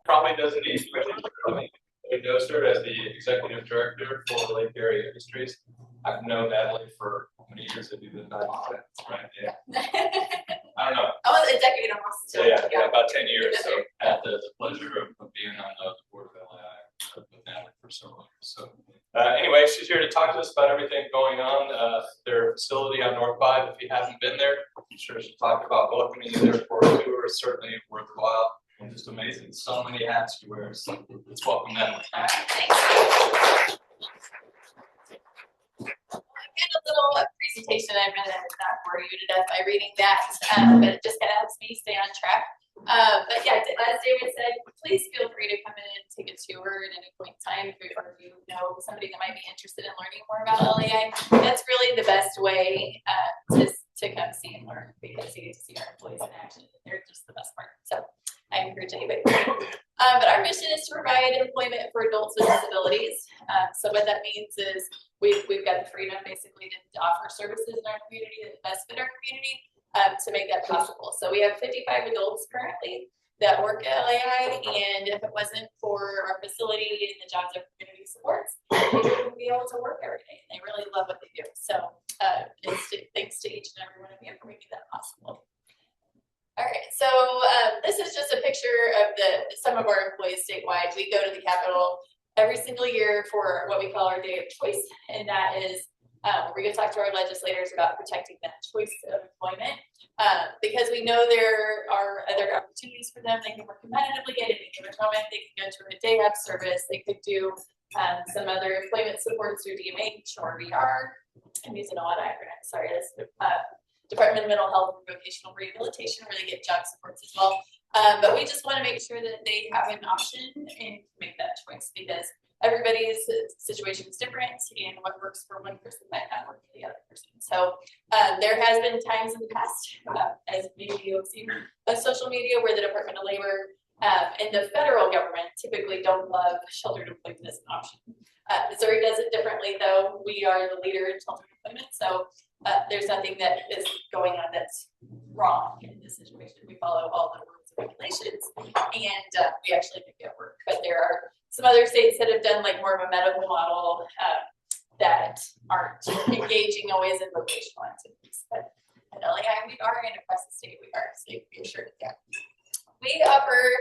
Probably doesn't need to serve as the executive director for Lake Area Industries. I've known Natalie for how many years have you been back? Right, yeah. I don't know. I was a decade almost. So yeah, about 10 years. So I had the pleasure of being on the board of LAI with Natalie for several years. So anyway, she's here to talk to us about everything going on. Their facility on North 5, if you haven't been there, I'm sure she'll talk about welcoming you there for a tour. It's certainly worthwhile. And just amazing. So many hats you wear. So let's welcome them. Thanks. I've got a little presentation. I'm going to not bore you to death by reading that, but it just kind of helps me stay on track. But yeah, as David said, please feel free to come in and take a tour at any point in time if you know somebody that might be interested in learning more about LAI. That's really the best way to come see and learn, because you get to see our employees in action. They're just the best part. So I encourage anybody. But our mission is to provide employment for adults with disabilities. So what that means is we've got the freedom basically to offer services in our community that best fit our community to make that possible. So we have 55 adults currently that work at LAI, and if it wasn't for our facility and the jobs our community supports, they wouldn't be able to work every day. They really love what they do. So thanks to each and every one of you for making that possible. All right, so this is just a picture of some of our employees statewide. We go to the Capitol every single year for what we call our Day of Choice, and that is we're going to talk to our legislators about protecting that choice of employment, because we know there are other opportunities for them. They can work competitively at any given moment. They can go to a day of service. They could do some other employment supports through DMH or VR. I'm using a lot of acronyms. Sorry, that's Department of Mental Health and Vocational Rehabilitation, where they get job supports as well. But we just want to make sure that they have an option and make that choice, because everybody's situation is different, and what works for one person might not work for the other person. So there has been times in the past, as maybe you've seen on social media, where the Department of Labor and the federal government typically don't love sheltered employment as an option. Missouri does it differently, though. We are the leader in sheltered employment, so there's nothing that is going on that's wrong in this situation. We follow all the rules and regulations, and we actually make it work. But there are some other states that have done like more of a medical model that aren't engaging always in vocational activities. But at LAI, we are, and across the state, we are. So you can be assured of that. We offer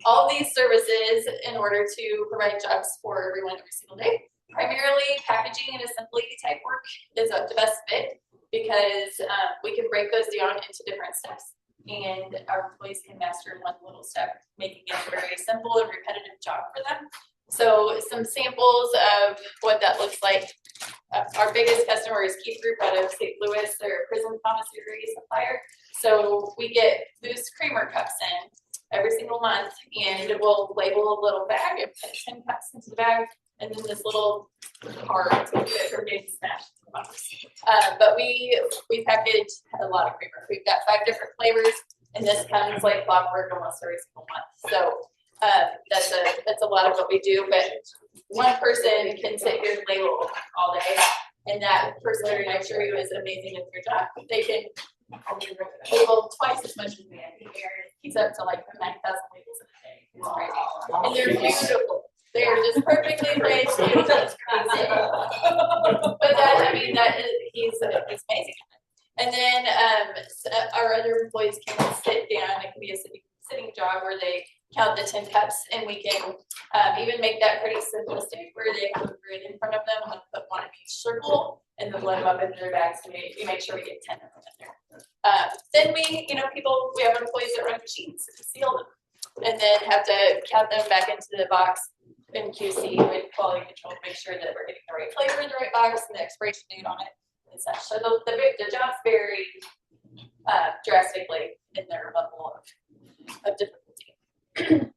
all these services in order to provide jobs for everyone every single day. Primarily, packaging and assembly type work is the best fit, because we can break those down into different steps, and our employees can master one little step, making it a very simple and repetitive job for them. So some samples of what that looks like. Our biggest customer is Keith Group out of St. Louis. They're a prison commissary supplier. So we get loose creamer cups in every single month, and we'll label a little bag and put 10 cups into the bag, and then this little card for getting smashed in the box. But we package a lot of creamer. We've got 5 different flavors, and this comes like clockwork almost every single month. So that's a lot of what we do. But one person can sit here and label all day, and that person right next to you is amazing at their job. They can label twice as much as we have. He's up to like 9,000 labels in a day. It's crazy, and they're beautiful. They're just perfectly placed. It's crazy. But that, I mean, he's amazing. And then our other employees can sit down. It can be a sitting job where they count the 10 cups, and we can even make that pretty simplistic, where they have a grid in front of them and put one in each circle, and then load them up into their bags, and we make sure we get 10 of them in there. Then we have employees that run machines to seal them, and then have to count them back into the box in QC with quality control to make sure that we're getting the right flavor in the right box and the expiration date on it and such. So the jobs vary drastically in their level of difficulty.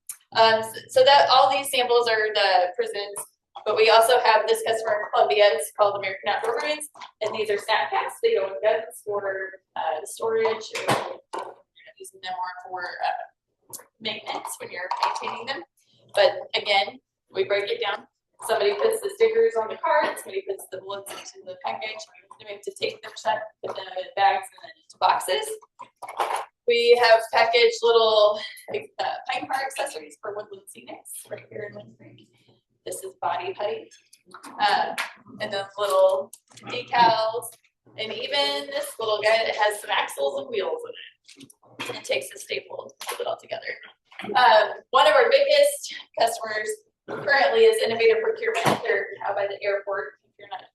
So that all these samples are the prisons, but we also have this customer in Columbia. It's called American Outdoor Ruins, and these are snap packs. They go in guns for storage, or using them more for maintenance when you're maintaining them. But again, we break it down. Somebody puts the stickers on the card, somebody puts the bullets into the package. We have to take them shut, put them in bags and then into boxes. We have packaged little pine car accessories for Woodland Scenics right here in Wind Creek. This is body putty. And then little decals, and even this little guy that has some axles and wheels in it. It takes a staple to put it all together. One of our biggest customers currently is Innovative Procurement. They're out by the airport.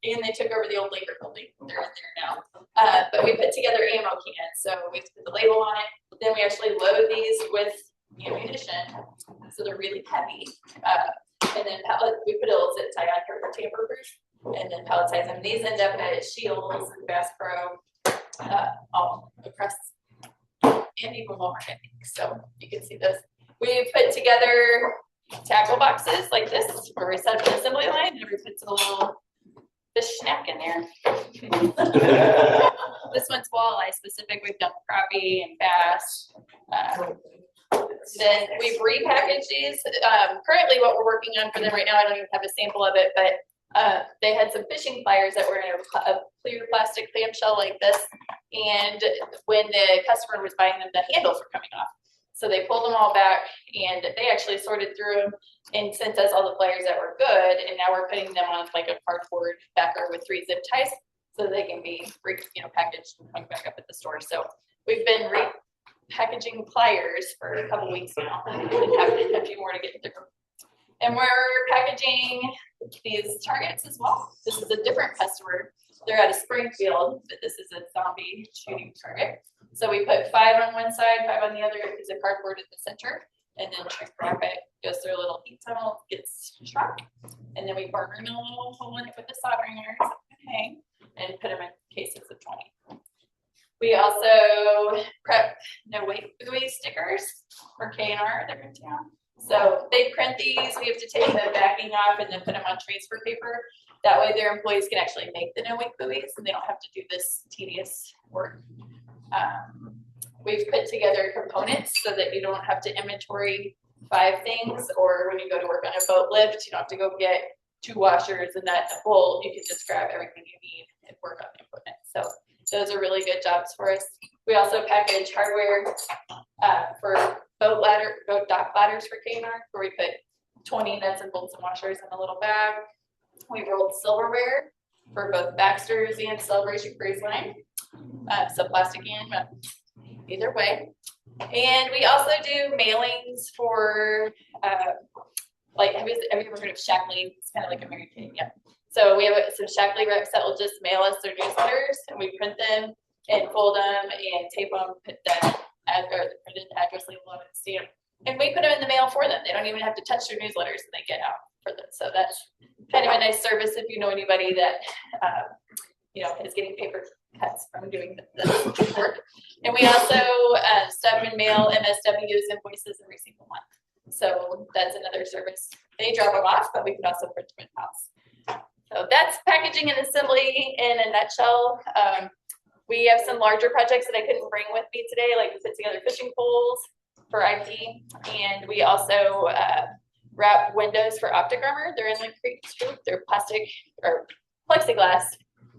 And they took over the old Laker building. They're in there now. But we put together ammo cans. So we put the label on it. Then we actually load these with ammunition. So they're really heavy. And then we put a little zip tie on here for tamper proof. And then pelletize them. These end up at Shields and Bass Pro all across and even Walmart, I think. So you can see this. We put together tackle boxes like this where we set up an assembly line and we put some little fish snack in there. This one's walleye specific. We've done crappie and bass. Then we've repackaged these. Currently what we're working on for them right now, I don't even have a sample of it, but they had some fishing pliers that were in a clear plastic clamshell like this. And when the customer was buying them, the handles were coming off. So they pulled them all back and they actually sorted through them and sent us all the pliers that were good. And now we're putting them on like a cardboard backer with 3 zip ties so they can be packaged and hung back up at the store. So we've been repackaging pliers for a couple weeks now and have a few more to get through. And we're packaging these targets as well. This is a different customer. They're out of Springfield, but this is a zombie shooting target. So we put 5 on one side, 5 on the other, piece of cardboard at the center, and then shrink wrap it, goes through a little heat tunnel, gets shrunk, and then we burn a little hole in it with the soldering iron so it can hang, and put them in cases of 20. We also prep no weight buoy stickers for K&R. They're in town. So they print these. We have to take the backing off and then put them on transfer paper. That way their employees can actually make the no weight buoys and they don't have to do this tedious work. We've put together components so that you don't have to inventory 5 things, or when you go to work on a boat lift, you don't have to go get 2 washers and that bowl. You can just grab everything you need and work on the equipment. So those are really good jobs for us. We also package hardware for boat dock ladders for K&R, where we put 20 nuts and bolts and washers in a little bag. We rolled silverware for both Baxter's and Celebration Cruise Line. So plastic in, either way. And we also do mailings for, like, have you ever heard of Shackley? It's kind of like a Mary Kay, yeah. So we have some Shackley reps that will just mail us their newsletters, and we print them and fold them and tape them, put the printed address label on it, stamp, and we put them in the mail for them. They don't even have to touch their newsletters, and they get out for them. So that's kind of a nice service if you know anybody that is getting paper cuts from doing this work. And we also stub and mail MSWs invoices every single month. So that's another service. They drop them off, but we can also print them in-house. So that's packaging and assembly in a nutshell. We have some larger projects that I couldn't bring with me today, like we put together fishing poles for IT, and we also wrap windows for optic armor. They're in Lake Creek too. They're plastic or plexiglass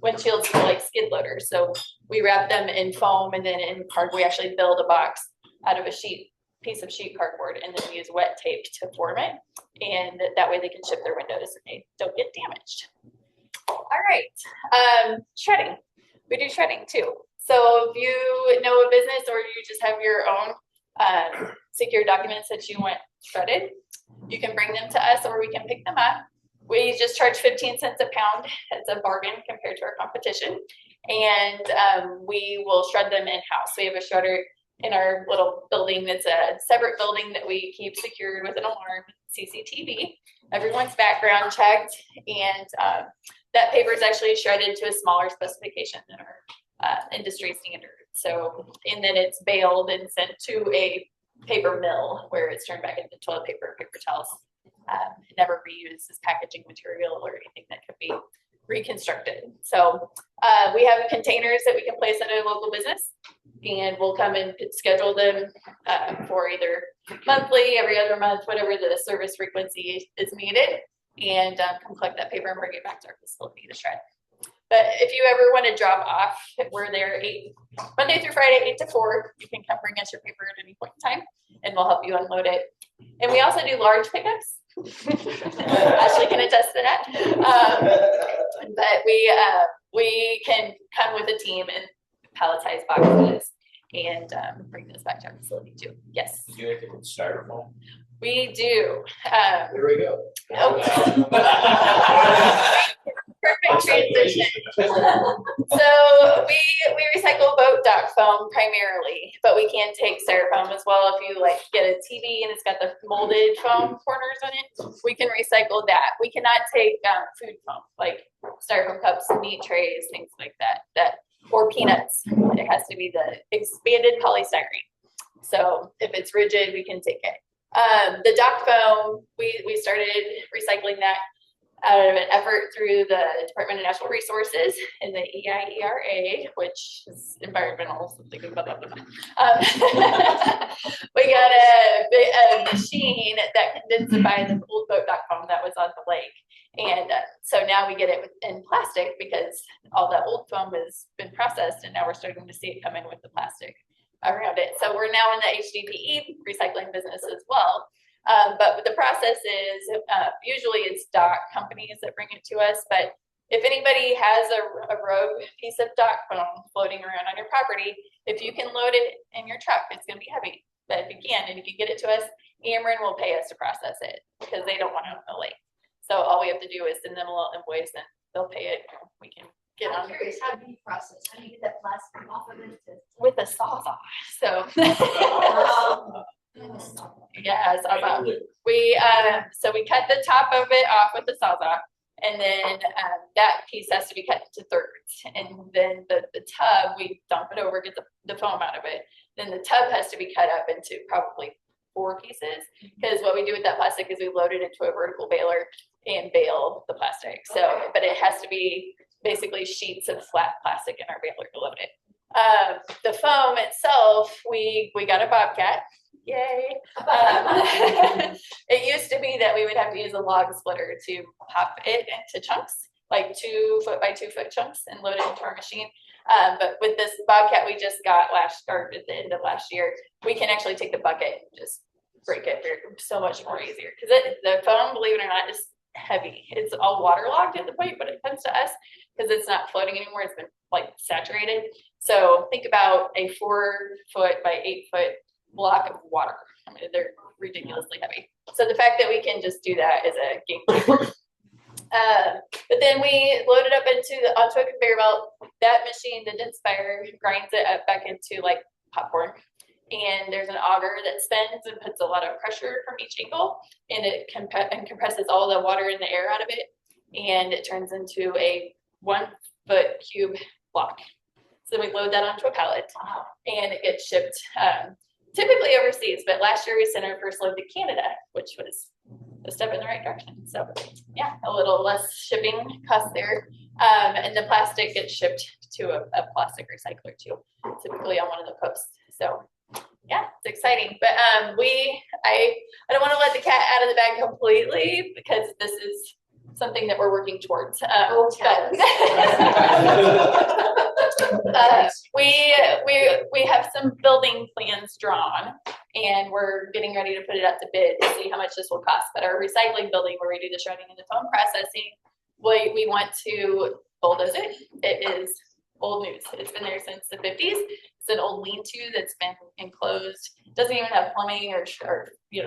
windshields for like skid loaders. So we wrap them in foam and then in cardboard. We actually build a box out of a piece of sheet cardboard, and then we use wet tape to form it. And that way they can ship their windows and they don't get damaged. All right, shredding. We do shredding too. So if you know a business or you just have your own secure documents that you want shredded, you can bring them to us or we can pick them up. We just charge 15 cents a pound. It's a bargain compared to our competition. And we will shred them in-house. We have a shredder in our little building. It's a separate building that we keep secured with an alarm, CCTV. Everyone's background checked. And that paper is actually shredded to a smaller specification than our industry standard. So, and then it's baled and sent to a paper mill where it's turned back into toilet paper, paper towels. Never reused as packaging material or anything that could be reconstructed. So we have containers that we can place at a local business, and we'll come and schedule them for either monthly, every other month, whatever the service frequency is needed, and come collect that paper and bring it back to our facility to shred. But if you ever want to drop off, we're there Monday through Friday, 8 to 4. You can come bring us your paper at any point in time, and we'll help you unload it. And we also do large pickups. Ashley can attest to that. But we can come with a team and palletize boxes and bring those back to our facility too. Yes. Do you think it would styrofoam? We do. There we go. Perfect transition. So we recycle boat dock foam primarily, but we can take styrofoam as well. If you like get a TV and it's got the molded foam corners on it, we can recycle that. We cannot take food foam like styrofoam cups, meat trays, things like that, or peanuts. It has to be the expanded polystyrene. So if it's rigid, we can take it. The dock foam, we started recycling that out of an effort through the Department of Natural Resources and the EIERA, which is environmental something. We got a machine that can densify the old boat dock foam that was on the lake. And so now we get it in plastic because all that old foam has been processed, and now we're starting to see it come in with the plastic around it. So we're now in the HDPE recycling business as well. But the process is usually it's dock companies that bring it to us. But if anybody has a rogue piece of dock foam floating around on your property, if you can load it in your truck, it's going to be heavy. But if you can, and you can get it to us, Ameren will pay us to process it because they don't want it on the lake. So all we have to do is send them a little invoice, and they'll pay it. And we can get on. I'm curious, how do you process? How do you get that plastic off of it? With a sawzall. So. Yeah, sawzall. So we cut the top of it off with the sawzall, and then that piece has to be cut into thirds, and then the tub we dump it over, get the foam out of it. Then the tub has to be cut up into probably 4 pieces, because what we do with that plastic is we load it into a vertical baler and bale the plastic. So, but it has to be basically sheets of flat plastic in our baler to load it. The foam itself, we got a Bobcat. Yay. It used to be that we would have to use a log splitter to pop it into chunks, like 2 foot by 2 foot chunks, and load it into our machine. But with this Bobcat we just got at the end of last year, we can actually take the bucket and just break it so much more easier. Because the foam, believe it or not, is heavy. It's all waterlogged at the point, but it comes to us because it's not floating anymore. It's been like saturated. So think about a 4 foot by 8 foot block of water. I mean, they're ridiculously heavy. So the fact that we can just do that is a game changer. But then we load it up onto a conveyor belt. That machine, the densifier, grinds it up back into like popcorn. And there's an auger that spins and puts a lot of pressure from each angle, and it compresses all the water in the air out of it, and it turns into a 1 foot cube block. So we load that onto a pallet, and it gets shipped typically overseas. But last year we sent our first load to Canada, which was a step in the right direction. So yeah, a little less shipping cost there. And the plastic gets shipped to a plastic recycler too, typically on one of the coasts. So yeah, it's exciting. But I don't want to let the cat out of the bag completely, because this is something that we're working towards. We have some building plans drawn, and we're getting ready to put it out to bid to see how much this will cost. But our recycling building, where we do the shredding and the foam processing, we want to bulldoze it. It is old news. It's been there since the 50s. It's an old lean-to that's been enclosed. It doesn't even have plumbing or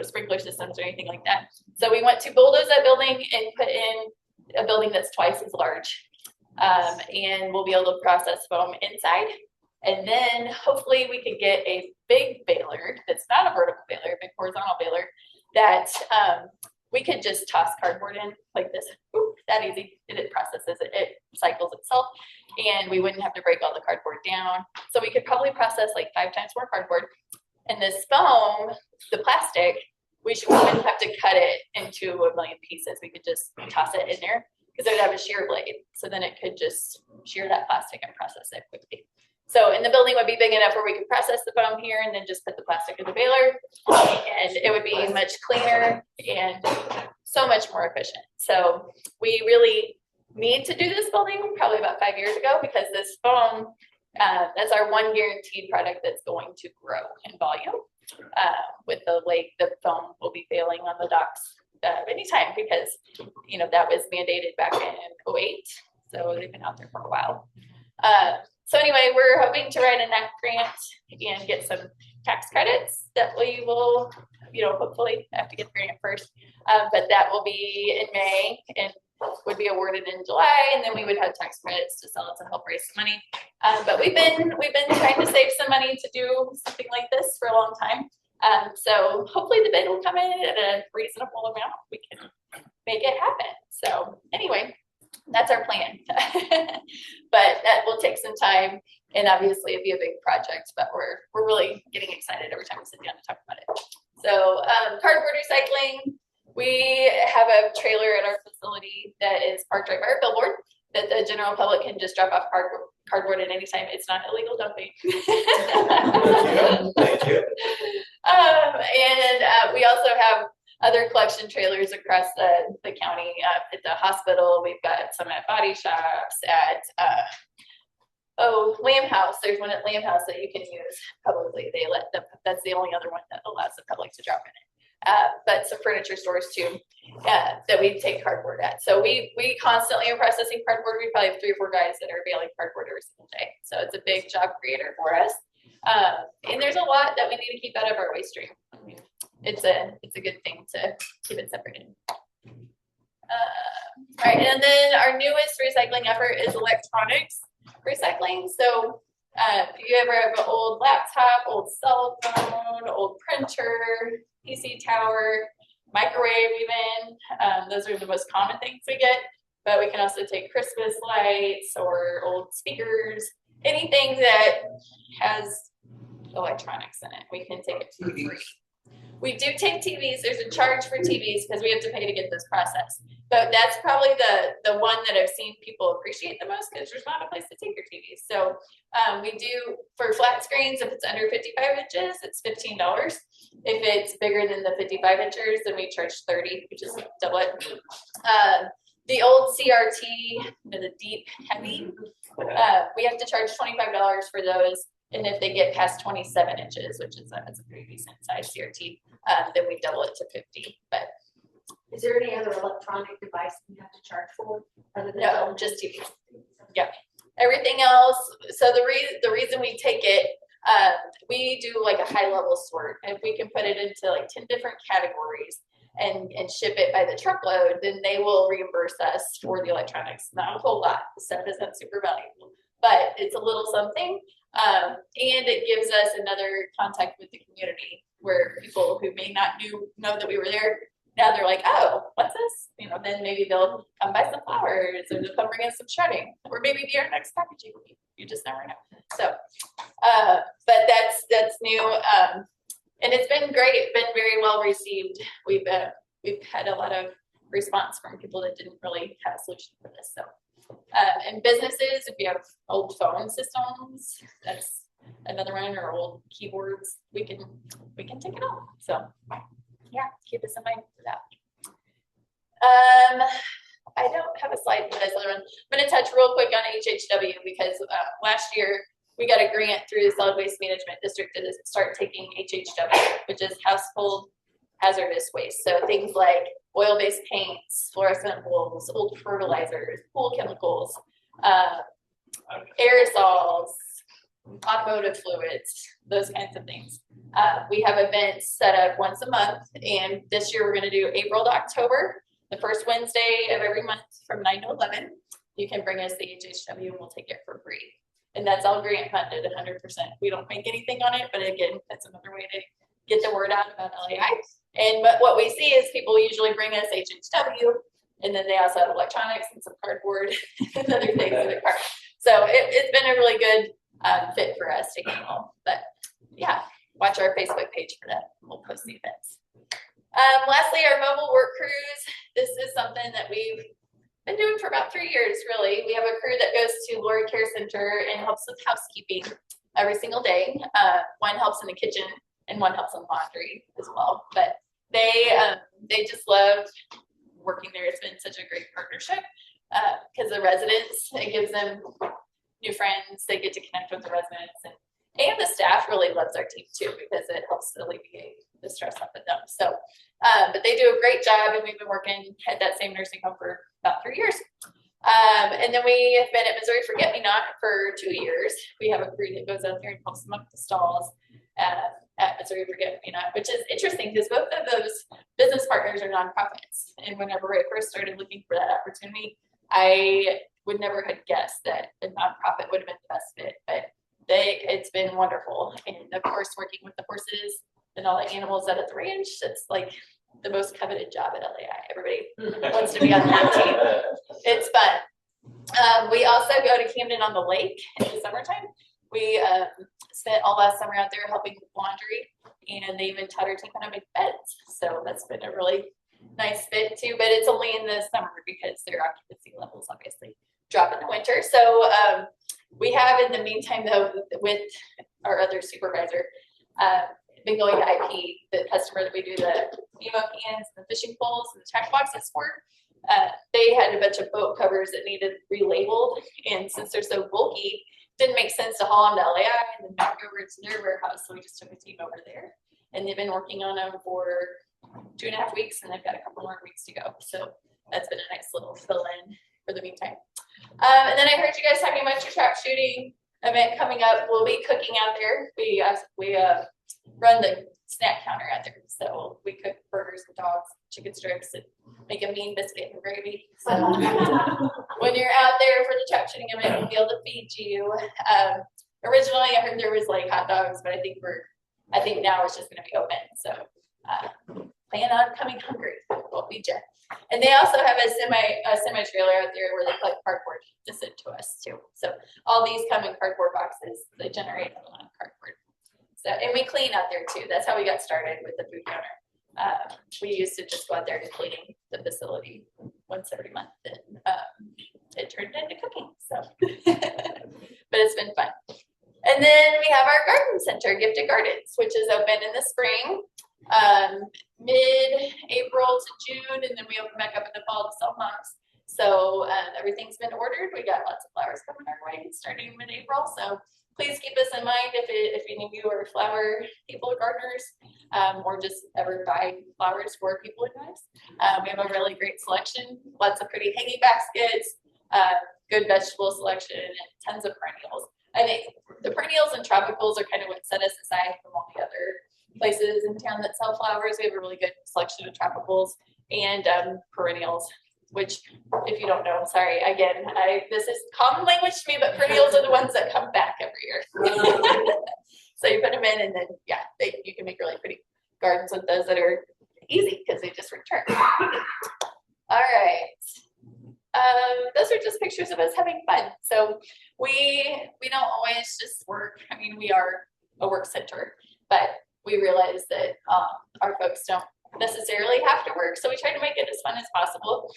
sprinkler systems or anything like that. So we want to bulldoze that building and put in a building that's twice as large. And we'll be able to process foam inside. And then hopefully we could get a big baler that's not a vertical baler, a big horizontal baler that we could just toss cardboard in like this. Ooh, that easy. It processes it. It cycles itself. And we wouldn't have to break all the cardboard down. So we could probably process like 5 times more cardboard. And this foam, the plastic, we wouldn't have to cut it into a million pieces. We could just toss it in there, because it would have a shear blade. So then it could just shear that plastic and process it quickly. So, and the building would be big enough where we could process the foam here and then just put the plastic in the baler, and it would be much cleaner and so much more efficient. So we need to do this building probably about 5 years ago, because this foam, that's our one guaranteed product that's going to grow in volume. With the lake, the foam will be failing on the docks anytime, because that was mandated back in 2008. So they've been out there for a while. So anyway, we're hoping to write a NEC grant and get some tax credits that we will, hopefully I have to get the grant first, but that will be in May and would be awarded in July, and then we would have tax credits to sell it to help raise some money. But we've been trying to save some money to do something like this for a long time. So hopefully the bid will come in at a reasonable amount. We can make it happen. So anyway, that's our plan. But that will take some time, and obviously it'd be a big project, but we're really getting excited every time we sit down to talk about it. So cardboard recycling. We have a trailer at our facility that is parked right by our billboard that the general public can just drop off cardboard at any time. It's not illegal dumping. Thank you. And we also have other collection trailers across the county. At the hospital, we've got some at body shops, at Lamb House. There's one at Lamb House that you can use publicly. That's the only other one that allows the public to drop in it. But some furniture stores too, that we take cardboard at. So we constantly are processing cardboard. We probably have 3 or 4 guys that are bailing cardboard every single day. So it's a big job creator for us. And there's a lot that we need to keep out of our waste stream. I mean, it's a good thing to keep it separated. All right, and then our newest recycling effort is electronics recycling. So if you ever have an old laptop, old cell phone, old printer, PC tower, microwave even, those are the most common things we get, but we can also take Christmas lights or old speakers, anything that has electronics in it, we can take it for free. We do take TVs. There's a charge for TVs because we have to pay to get this processed. But that's probably the one that I've seen people appreciate the most, because there's not a place to take your TVs. So we do, for flat screens, if it's under 55 inches, it's $15. If it's bigger than the 55 inches, then we charge $30, which is double it. The old CRT, the deep, heavy, we have to charge $25 for those. And if they get past 27 inches, which is that's a pretty decent size CRT, then we double it to 50. But is there any other electronic device you have to charge for? Other than no, just TV. Yeah, everything else. So the reason we take it, we do like a high level sort. If we can put it into like 10 different categories and ship it by the truckload, then they will reimburse us for the electronics. Not a whole lot. The stuff isn't super valuable, but it's a little something. And it gives us another contact with the community, where people who may not know that we were there, now they're like, oh, what's this? Then maybe they'll come buy some flowers, or they'll come bring us some shredding, or maybe be our next packaging week. You just never know. So, but that's new, and it's been great. It's been very well received. We've had a lot of response from people that didn't really have a solution for this. So. And businesses, if you have old phone systems, that's another one, or old keyboards, we can take it off. So yeah, keep us in mind for that. I don't have a slide for this other one. I'm going to touch real quick on HHW, because last year we got a grant through the Solid Waste Management District to start taking HHW, which is household hazardous waste. So things like oil-based paints, fluorescent bulbs, old fertilizers, pool chemicals, aerosols, automotive fluids, those kinds of things. We have events set up once a month, and this year we're going to do April to October, the first Wednesday of every month from 9 to 11. You can bring us the HHW and we'll take it for free. And that's all grant funded 100%. We don't make anything on it, but again, that's another way to get the word out about LAI. But what we see is people usually bring us HHW, and then they also have electronics and some cardboard and other things in the cart. So it's been a really good fit for us to handle. But yeah, watch our Facebook page for that. We'll post the events. Lastly, our mobile work crews. This is something that we've been doing for about 3 years, really. We have a crew that goes to Lori Care Center and helps with housekeeping every single day. One helps in the kitchen and one helps in laundry as well. But they just love working there. It's been such a great partnership. because the residents, it gives them new friends. They get to connect with the residents, and the staff really loves our team too because it helps alleviate the stress off of them. So, but they do a great job, and we've been working at that same nursing home for about 3 years. And then we have been at Missouri Forget Me Not for 2 years. We have a crew that goes out there and helps them up the stalls at Missouri Forget Me Not, which is interesting because both of those business partners are nonprofits. And whenever I first started looking for that opportunity, I would never have guessed that a nonprofit would have been the best fit, but it's been wonderful. And of course, working with the horses and all the animals out at the ranch, it's like the most coveted job at LAI. Everybody wants to be on that team. It's fun. We also go to Camden on the Lake in the summertime. We spent all last summer out there helping with laundry, and they even taught our team how to make beds. So that's been a really nice fit too, but it's only in the summer because their occupancy levels obviously drop in the winter. So we have, in the meantime, though, with our other supervisor, been going to IP, the customer that we do the emo cans, the fishing poles, and the tackle boxes for. They had a bunch of boat covers that needed relabeled, and since they're so bulky, it didn't make sense to haul them to LAI and then back over to their warehouse. So we just took a team over there, and they've been working on them for 2.5 weeks, and they've got a couple more weeks to go. So that's been a nice little fill in for the meantime. And then I heard you guys talking about your trap shooting event coming up. We'll be cooking out there. We run the snack counter out there. So we cook burgers and dogs, chicken strips, and make a mean biscuit and gravy. So when you're out there for the trap shooting event, we'll be able to feed you. Originally, I heard there was like hot dogs, but I think now it's just going to be open. So plan on coming hungry. We'll feed you. And they also have a semi trailer out there where they collect cardboard to send to us too. So all these come in cardboard boxes. They generate a lot of cardboard. So, and we clean out there too. That's how we got started with the food counter. We used to just go out there and clean the facility once every month, and it turned into cooking. So, but it's been fun. And then we have our garden center, Gifted Gardens, which is open in the spring, mid-April to June, and then we open back up in the fall to sell moms. So everything's been ordered. We got lots of flowers coming our way starting mid-April. So please keep us in mind if any of you are flower people or gardeners, or just ever buy flowers for people in lives. We have a really great selection, lots of pretty hanging baskets, good vegetable selection, and tons of perennials. I think the perennials and tropicals are kind of what set us aside from all the other places in town that sell flowers. We have a really good selection of tropicals and perennials, which, if you don't know, I'm sorry, again, this is common language to me, but perennials are the ones that come back every year. So you put them in, and then, yeah, you can make really pretty gardens with those that are easy because they just return. All right. Those are just pictures of us having fun. So we don't always just work. I mean, we are a work center, but we realize that our folks don't necessarily have to work, so we try to make it as fun as possible.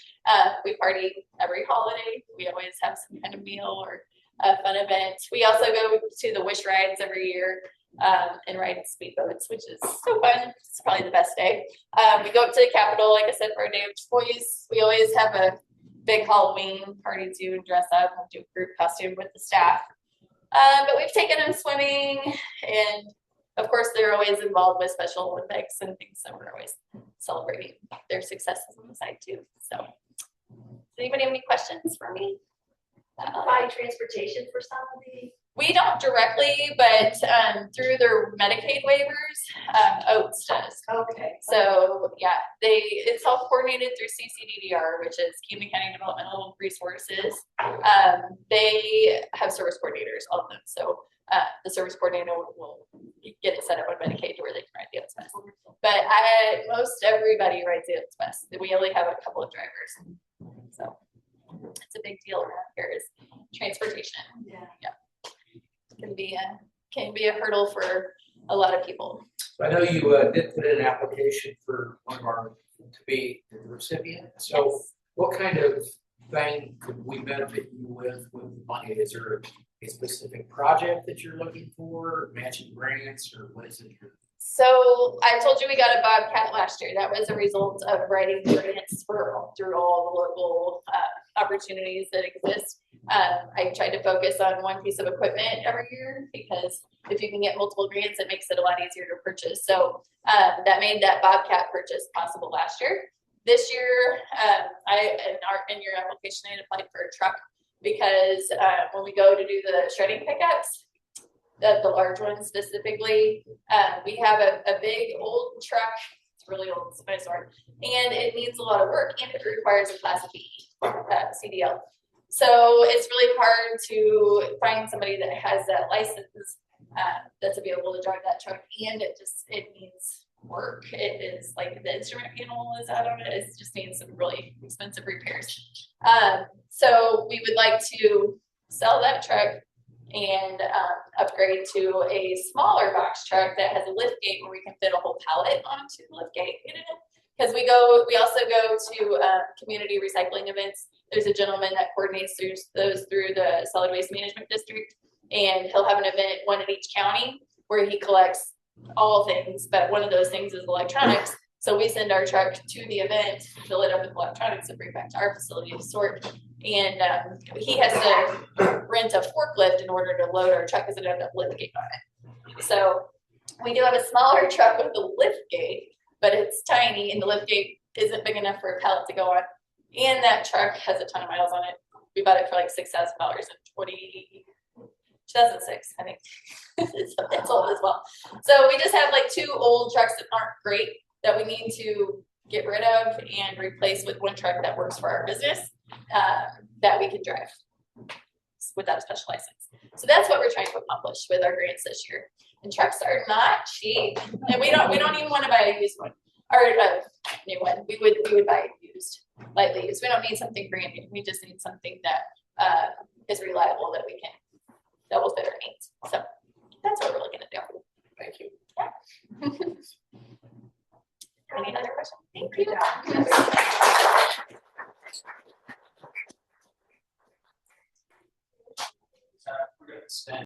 We party every holiday. We always have some kind of meal or a fun event. We also go to the Wish rides every year and ride speedboats, which is so fun. It's probably the best day. We go up to the Capitol, like I said, for our day of choice. We always have a big Halloween party too, and dress up and do a group costume with the staff. But we've taken them swimming, and of course, they're always involved with Special Olympics and things, so we're always celebrating their successes on the side too. So, does anybody have any questions for me? Buy transportation for some of the. We don't directly, but through their Medicaid waivers, Oates does. Okay. So yeah, it's all coordinated through CCDDR, which is Camden County Developmental Resources. They have service coordinators, all of them. So the service coordinator will get it set up on Medicaid to where they can ride the Oates bus. But most everybody rides the Oates bus. We only have a couple of drivers, so it's a big deal around here is transportation. Yeah. Can be a hurdle for a lot of people. I know you did put in an application for one of our to be the recipient. So yes. What kind of thing could we benefit you with money? Is there a specific project that you're looking for, matching grants, or what is it? So I told you we got a Bobcat last year. That was a result of writing grants through all the local opportunities that exist. I tried to focus on one piece of equipment every year because if you can get multiple grants, it makes it a lot easier to purchase. So that made that Bobcat purchase possible last year. This year, in your application, I applied for a truck because when we go to do the shredding pickups, the large ones specifically, we have a big old truck. It's really old, it's nice one, and it needs a lot of work, and it requires a Class B CDL. So it's really hard to find somebody that has that license that's available to drive that truck, and it needs work. It is like the instrument panel is out on it. It just needs some really expensive repairs. So we would like to sell that truck and upgrade to a smaller box truck that has a lift gate where we can fit a whole pallet onto the lift gate. Because we also go to community recycling events. There's a gentleman that coordinates those through the solid waste management district, and he'll have an event, one in each county, where he collects all things, but one of those things is electronics. So we send our truck to the event, fill it up with electronics, and bring it back to our facility to sort. And he has to rent a forklift in order to load our truck because it doesn't have a lift gate on it. So we do have a smaller truck with a lift gate, but it's tiny, and the lift gate isn't big enough for a pallet to go on. And that truck has a ton of miles on it. We bought it for like $6,000 in 2006, I think. It's old as well. So we just have like 2 old trucks that aren't great that we need to get rid of and replace with one truck that works for our business that we can drive without a special license. So that's what we're trying to accomplish with our grants this year. And trucks are not cheap, and we don't even want to buy a used one or a new one. We would buy it used, lightly used. We don't need something brand new. We just need something that is reliable that will fit our needs. So that's what we're looking to do. Thank you. Yeah. Any other questions? Thank you. We're going to spend